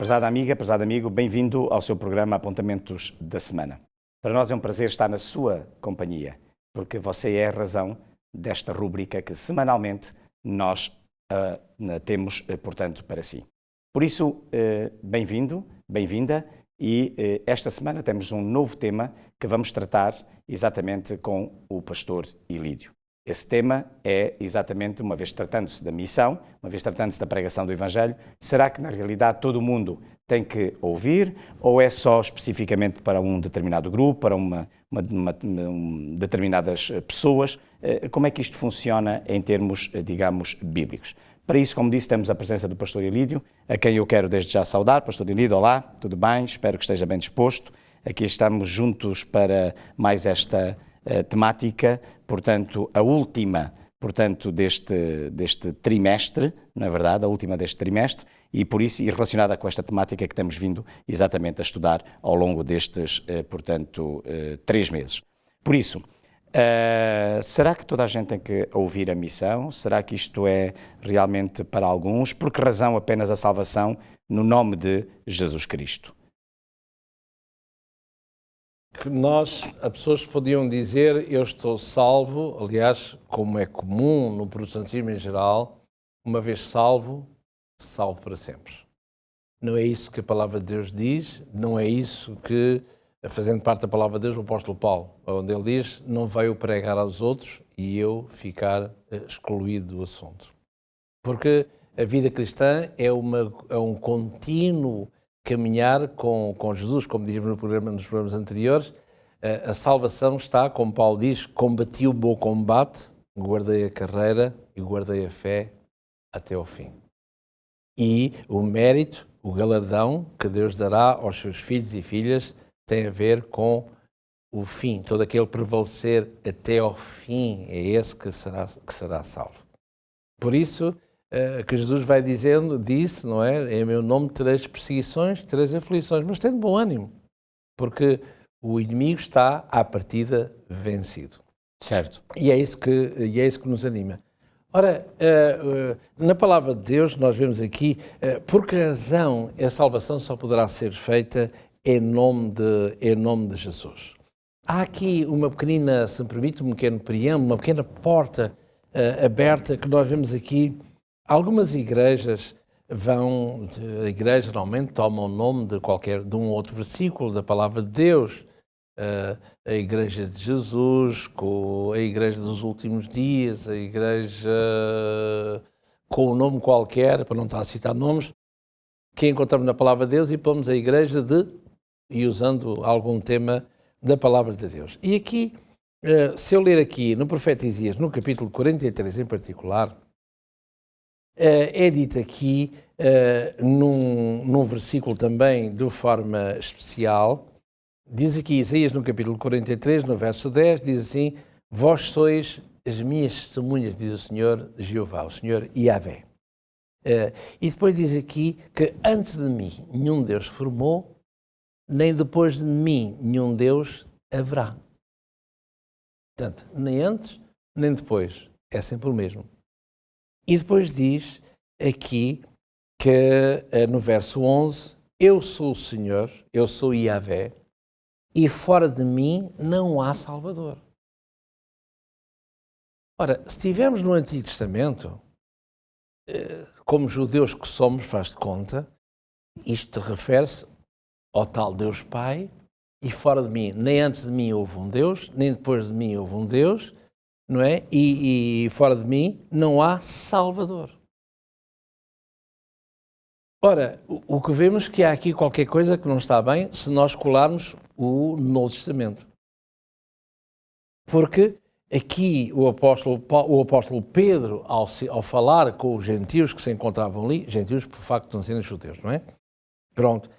Prezada amiga, prezado amigo, bem-vindo ao seu programa Apontamentos da Semana. Para nós é um prazer estar na sua companhia, porque você é a razão desta rúbrica que semanalmente nós temos, portanto, para si. Por isso, bem-vindo, bem-vinda, e esta semana temos um novo tema que vamos tratar exatamente com o pastor Ilídio. Esse tema é exatamente, uma vez tratando-se da missão, uma vez tratando-se da pregação do Evangelho, será que na realidade todo o mundo tem que ouvir ou é só especificamente para um determinado grupo, para determinadas pessoas? Como é que isto funciona em termos, digamos, bíblicos? Para isso, como disse, temos a presença do pastor Ilídio, a quem eu quero desde já saudar. Pastor Ilídio, olá, tudo bem? Espero que esteja bem disposto. Aqui estamos juntos para mais esta temática, portanto, a última, portanto, deste trimestre, não é verdade? A última deste trimestre, e por isso, e relacionada com esta temática que temos vindo exatamente a estudar ao longo destes, portanto, 3 meses. Por isso, será que toda a gente tem que ouvir a missão? Será que isto é realmente para alguns? Por que razão apenas a salvação no nome de Jesus Cristo? Que as pessoas podiam dizer, eu estou salvo, aliás, como é comum no protestantismo em geral, uma vez salvo, salvo para sempre. Não é isso que a palavra de Deus diz, não é isso que, fazendo parte da palavra de Deus, o apóstolo Paulo, onde ele diz, não veio pregar aos outros e eu ficar excluído do assunto. Porque a vida cristã é um contínuo caminhar com Jesus, como dizíamos nos programas anteriores. A salvação está, como Paulo diz, combati o bom combate, guardei a carreira e guardei a fé até ao fim. E o mérito, o galardão que Deus dará aos seus filhos e filhas tem a ver com o fim, todo aquele prevalecer até ao fim, é esse que será salvo. Por isso, que Jesus vai disse, não é? Em meu nome tereis perseguições, tereis aflições, mas tendo bom ânimo, porque o inimigo está à partida vencido. Certo. E é isso que nos anima. Ora, na palavra de Deus nós vemos aqui, por que razão a salvação só poderá ser feita em nome de Jesus. Há aqui uma pequenina, se me permite, um pequeno preâmbulo, uma pequena porta aberta que nós vemos aqui. Algumas igrejas a igreja normalmente toma o nome de um outro versículo da palavra de Deus, a igreja de Jesus, a igreja dos últimos dias, a igreja com um nome qualquer, para não estar a citar nomes, que encontramos na palavra de Deus e pomos a igreja e usando algum tema da palavra de Deus. E aqui, se eu ler aqui no profeta Isaías, no capítulo 43 em particular, é dito aqui, num versículo também de forma especial, diz aqui Isaías no capítulo 43, no verso 10, diz assim, vós sois as minhas testemunhas, diz o Senhor Jeová, o Senhor Yahvé. E depois diz aqui que antes de mim nenhum Deus formou, nem depois de mim nenhum Deus haverá. Portanto, nem antes, nem depois, é sempre o mesmo. E depois diz aqui que no verso 11, eu sou o Senhor, eu sou Yahvé, e fora de mim não há Salvador. Ora, se estivermos no Antigo Testamento, como judeus que somos, faz de conta, isto refere-se ao tal Deus Pai, e fora de mim, nem antes de mim houve um Deus, nem depois de mim houve um Deus, não é? E fora de mim não há Salvador. Ora, o que vemos que há aqui qualquer coisa que não está bem se nós colarmos o Novo Testamento. Porque aqui o apóstolo Pedro, ao falar com os gentios que se encontravam ali, gentios por facto de não serem judeus, não é? Pronto.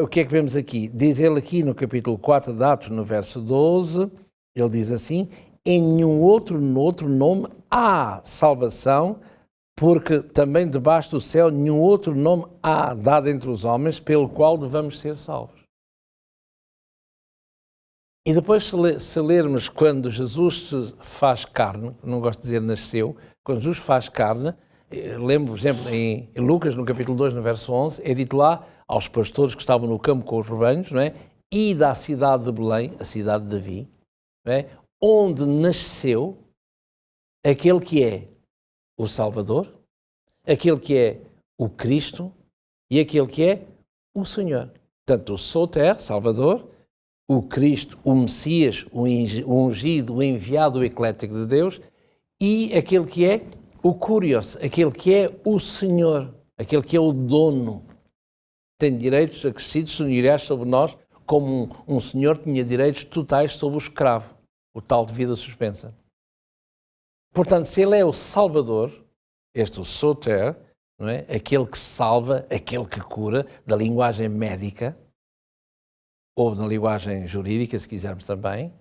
O que é que vemos aqui? Diz ele aqui no capítulo 4 de Atos, no verso 12, ele diz assim, em nenhum outro nome há salvação, porque também debaixo do céu nenhum outro nome há dado entre os homens pelo qual devamos ser salvos. E depois, se lermos quando Jesus se faz carne, não gosto de dizer nasceu, quando Jesus faz carne, lembro, por exemplo, em Lucas, no capítulo 2, no verso 11, é dito lá aos pastores que estavam no campo com os rebanhos, não é? E da cidade de Belém, a cidade de Davi, não é? Onde nasceu aquele que é o Salvador, aquele que é o Cristo e aquele que é o Senhor. Portanto, o Soter, Salvador, o Cristo, o Messias, o ungido, o enviado, o eclético de Deus, e aquele que é o Kurios, aquele que é o Senhor, aquele que é o dono. Tem direitos acrescidos, senhoriais sobre nós, como um senhor tinha direitos totais sobre o escravo, o tal de vida suspensa. Portanto, se ele é o Salvador, este o Soter, não é? Aquele que salva, aquele que cura, da linguagem médica, ou na linguagem jurídica, se quisermos também,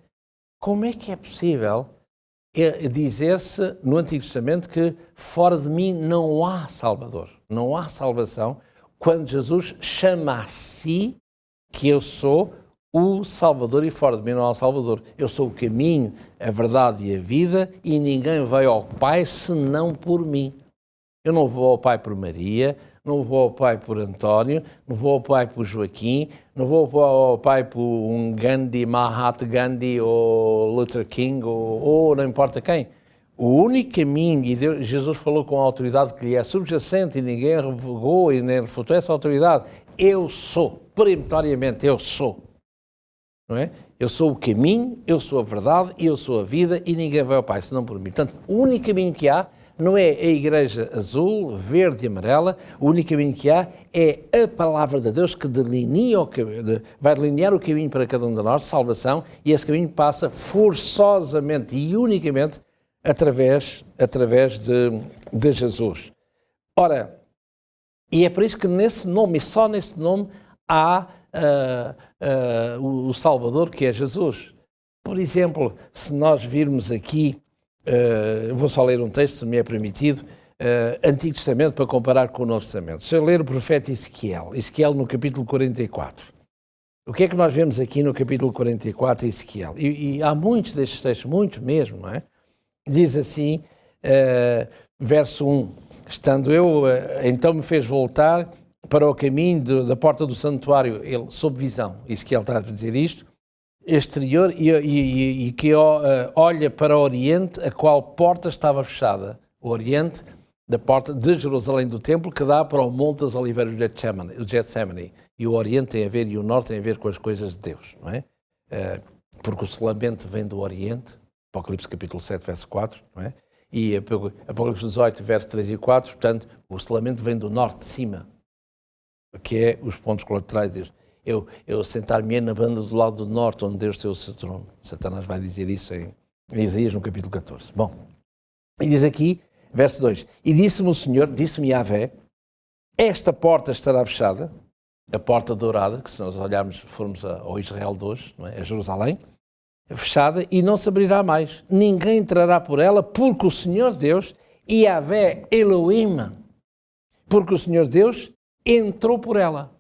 como é que é possível dizer-se no Antigo Testamento que fora de mim não há Salvador, não há salvação, quando Jesus chama a si que eu sou o Salvador e fora de mim não há Salvador. Eu sou o caminho, a verdade e a vida e ninguém vai ao Pai senão por mim. Eu não vou ao Pai por Maria, não vou ao Pai por António, não vou ao Pai por Joaquim, não vou ao Pai por um Gandhi, Mahatma Gandhi ou Luther King ou não importa quem. O único caminho, e Deus, Jesus falou com a autoridade que lhe é subjacente e ninguém revogou e nem refutou essa autoridade. Eu sou, peremptoriamente, eu sou. Não é? Eu sou o caminho, eu sou a verdade, eu sou a vida e ninguém vai ao Pai senão por mim. Portanto, o único caminho que há não é a igreja azul, verde e amarela, o único caminho que há é a palavra de Deus que vai delinear o caminho para cada um de nós, salvação, e esse caminho passa forçosamente e unicamente através de Jesus. Ora, e é por isso que nesse nome, e só nesse nome, há o Salvador, que é Jesus. Por exemplo, se nós virmos aqui, vou só ler um texto, se me é permitido, Antigo Testamento para comparar com o Novo Testamento. Se eu ler o profeta Ezequiel no capítulo 44, o que é que nós vemos aqui no capítulo 44 de Ezequiel? E há muitos destes textos, muitos mesmo, não é? Diz assim, verso 1, estando eu, então me fez voltar para o caminho da porta do santuário, ele sob visão, Ezequiel está a dizer isto, exterior, e que olha para o Oriente, a qual porta estava fechada. O Oriente, da porta de Jerusalém do Templo, que dá para o Monte das Oliveiras do Getsemane. E o Oriente tem a ver, e o Norte tem a ver com as coisas de Deus, não é? Porque o selamento vem do Oriente, Apocalipse capítulo 7, verso 4, não é? E Apocalipse 18, verso 3 e 4, portanto, o selamento vem do Norte, de cima, que é os pontos colaterais de Deus. Eu sentar-me na banda do lado do norte, onde Deus tem o seu trono. Satanás vai dizer isso em Isaías, no capítulo 14. Bom, e diz aqui, verso 2, e disse-me o Senhor, disse-me Yahvé, esta porta estará fechada, a porta dourada, que se nós olharmos, formos ao Israel de hoje, não é? A Jerusalém, fechada, e não se abrirá mais. Ninguém entrará por ela, porque o Senhor Deus, Yahvé Elohim, porque o Senhor Deus entrou por ela.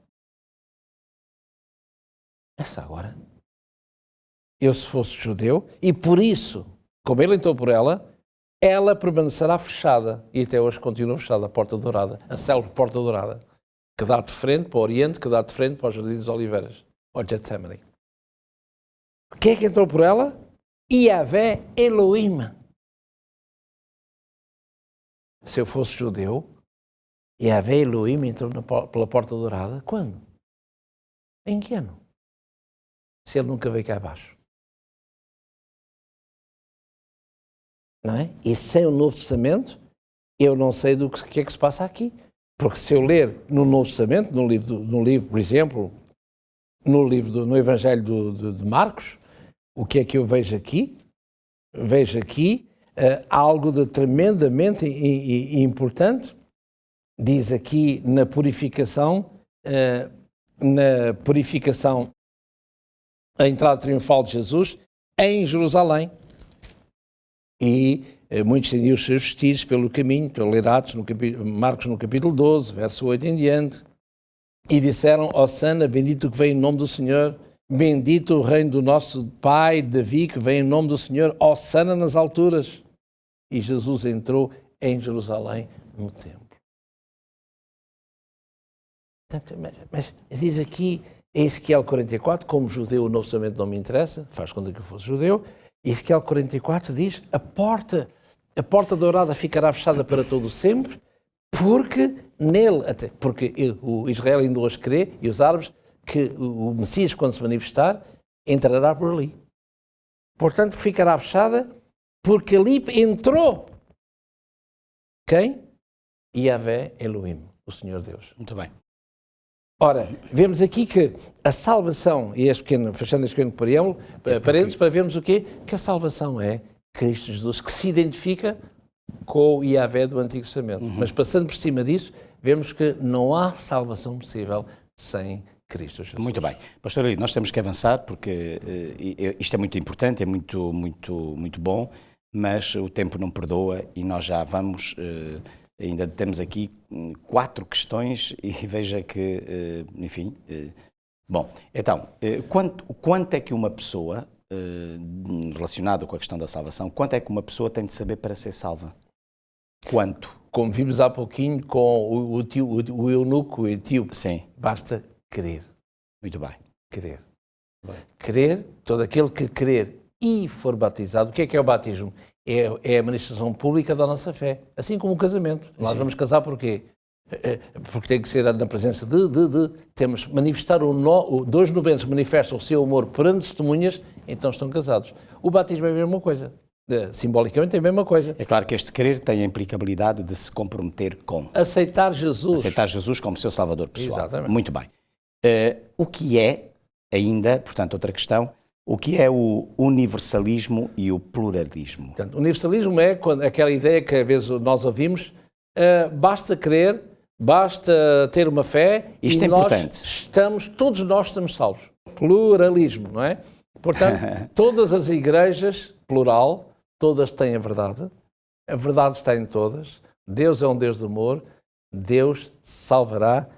Essa agora, eu se fosse judeu, e por isso, como ele entrou por ela permanecerá fechada, e até hoje continua fechada, a porta dourada, a célebre porta dourada, que dá de frente para o Oriente, que dá de frente para os Jardins das Oliveiras, ou Getsemane. Quem é que entrou por ela? Yahvé Elohim. Se eu fosse judeu, Yahvé Elohim entrou pela porta dourada, quando? Em que ano? Se ele nunca veio cá abaixo. Não é? E sem o Novo Testamento, eu não sei do que é que se passa aqui. Porque se eu ler no Novo Testamento, no livro, por exemplo, no Evangelho de Marcos, o que é que eu vejo aqui? Vejo aqui algo de tremendamente importante. Diz aqui na purificação, a entrada triunfal de Jesus em Jerusalém. E muitos estendiam os seus vestidos pelo caminho, estou a ler Atos, Marcos no capítulo 12, verso 8 em diante, e disseram, Hosana, bendito que vem em nome do Senhor, bendito o reino do nosso pai Davi, que vem em nome do Senhor, Hosana nas alturas. E Jesus entrou em Jerusalém no templo. Portanto, mas diz aqui, em Ezequiel 44, como judeu o Novo Testamento não me interessa, faz conta que eu fosse judeu, Ezequiel 44 diz, a porta dourada ficará fechada para todo sempre, porque nele, até porque o Israel ainda hoje crê, e os árabes, que o Messias, quando se manifestar, entrará por ali. Portanto, ficará fechada, porque ali entrou quem? Yahvé Elohim, o Senhor Deus. Muito bem. Ora, vemos aqui que a salvação, e fechando este pequeno parênteses, para vermos o quê? Que a salvação é Cristo Jesus, que se identifica com o Yahvé do Antigo Testamento. Mas passando por cima disso, vemos que não há salvação possível sem Cristo Jesus. Muito bem. Pastor Elidio, nós temos que avançar porque isto é muito importante, é muito bom, mas o tempo não perdoa e nós já vamos... ainda temos aqui 4 questões e veja que, enfim... bom, então, quanto é que uma pessoa, relacionado com a questão da salvação, quanto é que uma pessoa tem de saber para ser salva? Quanto? Como vimos há pouquinho com o eunuco, o etíope. Sim. Basta crer. Muito bem. Crer. Crer, todo aquele que crer e for batizado. O que é o batismo? É a manifestação pública da nossa fé. Assim como o casamento. Nós vamos casar porquê? Porque tem que ser na presença temos manifestar dois nobentes manifestam o seu amor perante testemunhas, então estão casados. O batismo é a mesma coisa. Simbolicamente é a mesma coisa. É claro que este crer tem a implicabilidade de se comprometer com... Aceitar Jesus. Aceitar Jesus como seu salvador pessoal. Exatamente. Muito bem. O que é, ainda, portanto, outra questão, o que é o universalismo e o pluralismo? Portanto, o universalismo é aquela ideia que às vezes nós ouvimos, basta crer, basta ter uma fé isto e é importante. Todos nós estamos salvos. Pluralismo, não é? Portanto, todas as igrejas, plural, todas têm a verdade está em todas, Deus é um Deus de amor, Deus salvará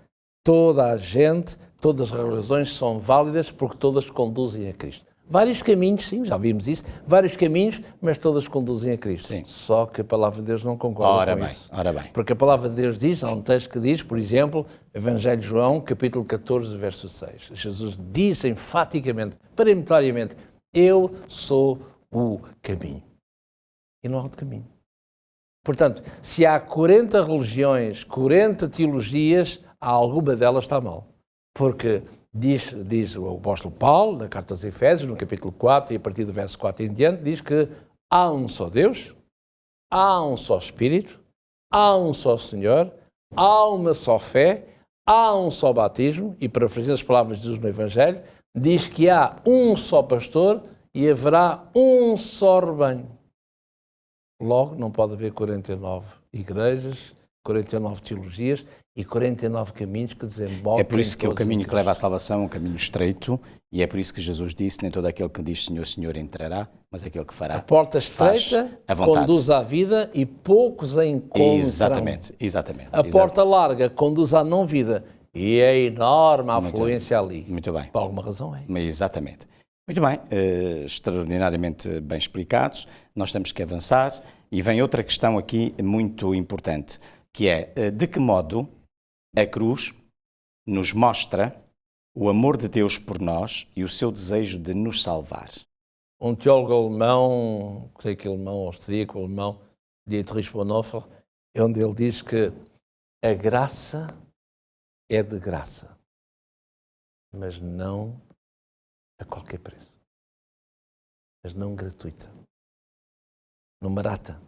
toda a gente, todas as religiões são válidas porque todas conduzem a Cristo. Vários caminhos, sim, já vimos isso, vários caminhos, mas todas conduzem a Cristo. Sim. Só que a palavra de Deus não concorda com isso. Ora bem. Porque a palavra de Deus diz, há um texto que diz, por exemplo, Evangelho de João, capítulo 14, verso 6. Jesus diz enfaticamente, peremptoriamente, eu sou o caminho. E não há outro caminho. Portanto, se há 40 religiões, 40 teologias, alguma delas está mal. Porque diz o apóstolo Paulo, na carta aos Efésios, no capítulo 4, e a partir do verso 4 em diante, diz que há um só Deus, há um só Espírito, há um só Senhor, há uma só fé, há um só batismo, e parafraseando as palavras de Jesus no Evangelho, diz que há um só pastor e haverá um só rebanho. Logo, não pode haver 49 igrejas, 49 teologias e 49 caminhos que desembocam. É por isso que o caminho que leva à salvação é um caminho estreito e é por isso que Jesus disse, nem todo aquele que diz Senhor, Senhor entrará, mas aquele que fará. A porta estreita conduz à vida e poucos a encontram. Exatamente. A porta larga conduz à não vida e é enorme a afluência ali. Muito bem. Por alguma razão é. Exatamente. Muito bem, extraordinariamente bem explicados. Nós temos que avançar e vem outra questão aqui muito importante, que é de que modo a cruz nos mostra o amor de Deus por nós e o seu desejo de nos salvar. Um teólogo alemão, creio que alemão, austríaco, alemão, Dietrich Bonhoeffer, é onde ele diz que a graça é de graça, mas não a qualquer preço. Mas não gratuita. Não barata.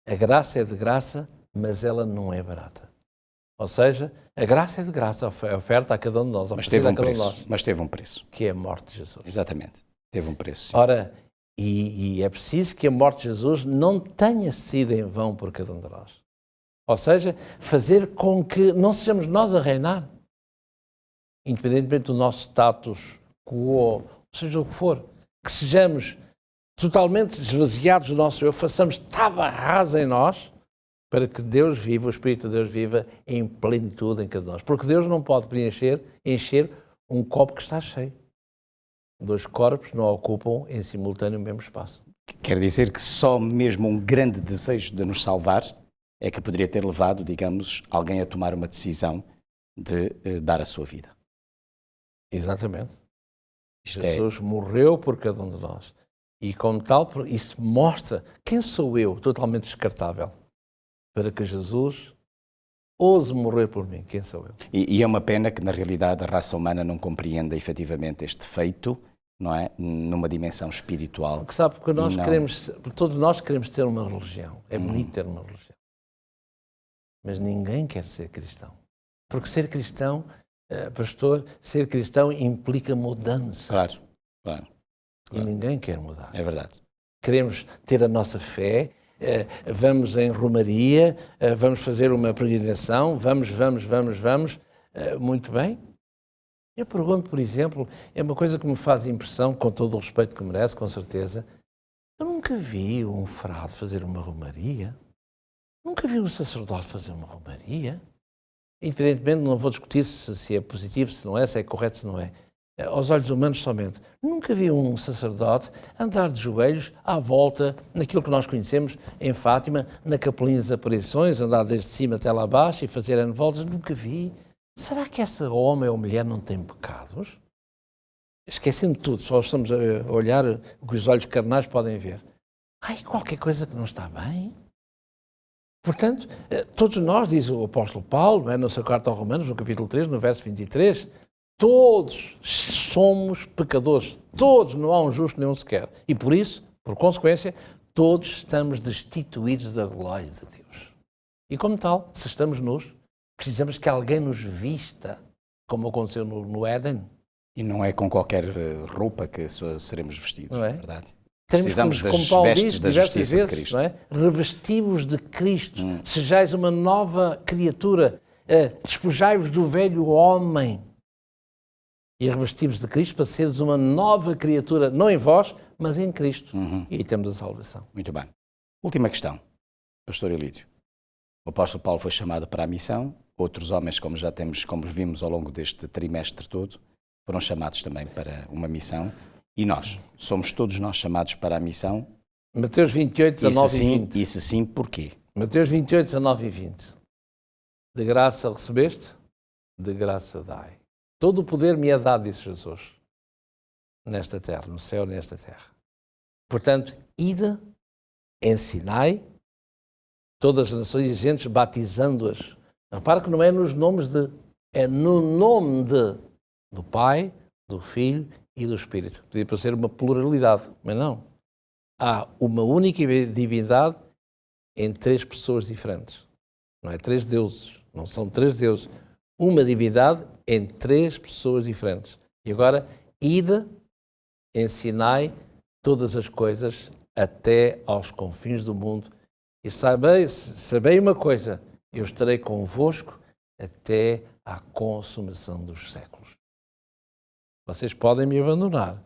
A graça é de graça, mas ela não é barata. Ou seja, a graça é de graça, a oferta a cada um de nós, mas teve um preço. Mas teve um preço. Que é a morte de Jesus. Exatamente. Teve um preço. Sim. Ora, e é preciso que a morte de Jesus não tenha sido em vão por cada um de nós. Ou seja, fazer com que não sejamos nós a reinar, independentemente do nosso status quo, seja o que for, que sejamos totalmente esvaziados do nosso eu, façamos tábua rasa em nós, para que Deus viva, o Espírito de Deus viva em plenitude em cada nós. Porque Deus não pode encher um copo que está cheio. 2 corpos não ocupam em simultâneo o mesmo espaço. Quer dizer que só mesmo um grande desejo de nos salvar é que poderia ter levado, digamos, alguém a tomar uma decisão de dar a sua vida. Exatamente. Isto Jesus morreu por cada um de nós. E como tal, isso mostra quem sou eu, totalmente descartável, para que Jesus ouse morrer por mim. Quem sou eu? E é uma pena que, na realidade, a raça humana não compreenda efetivamente este feito, não é? Numa dimensão espiritual. Porque sabe, porque nós queremos, todos nós queremos ter uma religião. É bonito ter uma religião. Mas ninguém quer ser cristão. Porque ser cristão, pastor, ser cristão implica mudança. Claro, claro. E ninguém quer mudar. É verdade. Queremos ter a nossa fé, vamos em romaria, vamos fazer uma peregrinação, vamos. Muito bem. Eu pergunto, por exemplo, é uma coisa que me faz impressão, com todo o respeito que merece, com certeza. Eu nunca vi um frade fazer uma romaria. Nunca vi um sacerdote fazer uma romaria. Independentemente, não vou discutir se é positivo, se não é, se é correto, se não é. Aos olhos humanos somente. Nunca vi um sacerdote andar de joelhos à volta naquilo que nós conhecemos em Fátima, na Capelinha das Aparições, andar desde cima até lá abaixo e fazer N voltas. Nunca vi. Será que esse homem ou mulher não tem pecados? Esquecendo tudo, só estamos a olhar o que os olhos carnais podem ver. Qualquer coisa que não está bem. Portanto, todos nós, diz o apóstolo Paulo, na sua carta aos Romanos, no capítulo 3, no verso 23, todos somos pecadores. Todos, não há um justo nenhum sequer. E por isso, por consequência, todos estamos destituídos da glória de Deus. E como tal, se estamos nus, precisamos que alguém nos vista, como aconteceu no Éden. E não é com qualquer roupa que seremos vestidos, não é? Verdade. Precisamos das vestes da justiça de Cristo. Não é? Revestivos de Cristo. Sejais uma nova criatura. Despojai-vos do velho homem. E revestivos de Cristo para seres uma nova criatura, não em vós, mas em Cristo. E aí temos a salvação. Muito bem. Última questão, pastor Elídio. O apóstolo Paulo foi chamado para a missão. Outros homens, como vimos ao longo deste trimestre todo, foram chamados também para uma missão. E nós? Somos todos nós chamados para a missão? Mateus 28, 19 e 20. Isso sim, porquê? Mateus 28, 19 e 20. De graça recebeste, de graça dai. Todo o poder me é dado, disse Jesus, nesta terra, no céu, nesta terra. Portanto, ide, ensinai todas as nações e gentes, batizando-as. Repara que não é nos nomes é no nome do Pai, do Filho e do Espírito. Podia parecer uma pluralidade, mas não. Há uma única divindade em três pessoas diferentes. Não é três deuses, não são três deuses. Uma divindade em três pessoas diferentes. E agora, ide, ensinai todas as coisas até aos confins do mundo. E sabei uma coisa, eu estarei convosco até à consumação dos séculos. Vocês podem me abandonar,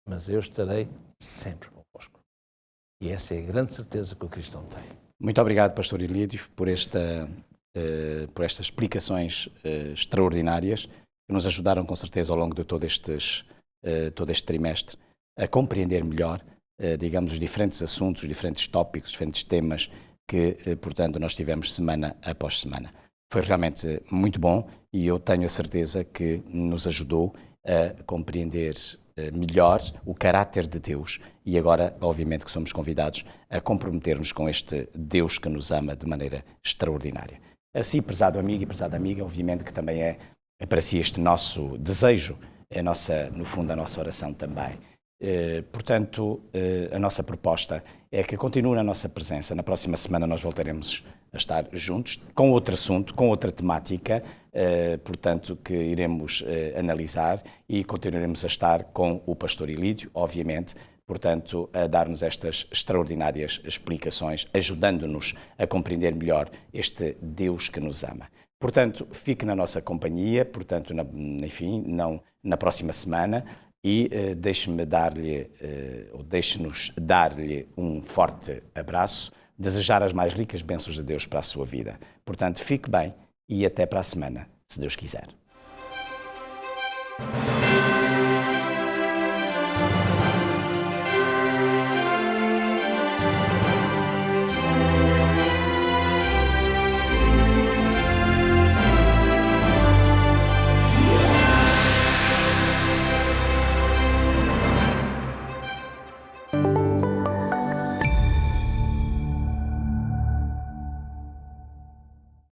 mas eu estarei sempre convosco. E essa é a grande certeza que o cristão tem. Muito obrigado, pastor Elídio, por estas explicações extraordinárias que nos ajudaram com certeza ao longo de todo este trimestre a compreender melhor, digamos, os diferentes assuntos, os diferentes tópicos, os diferentes temas que, portanto, nós tivemos semana após semana. Foi realmente muito bom e eu tenho a certeza que nos ajudou a compreender melhor o caráter de Deus e agora, obviamente, que somos convidados a comprometer-nos com este Deus que nos ama de maneira extraordinária. Assim, prezado amigo e prezada amiga, obviamente que também é para si este nosso desejo, no fundo, a nossa oração também. Portanto, a nossa proposta é que continue na nossa presença. Na próxima semana nós voltaremos a estar juntos com outro assunto, com outra temática, portanto, que iremos analisar e continuaremos a estar com o pastor Elídio, obviamente, portanto, a dar-nos estas extraordinárias explicações, ajudando-nos a compreender melhor este Deus que nos ama. Portanto, fique na nossa companhia, portanto, na próxima semana e deixe-nos dar-lhe um forte abraço, desejar as mais ricas bênçãos de Deus para a sua vida. Portanto, fique bem e até para a semana, se Deus quiser.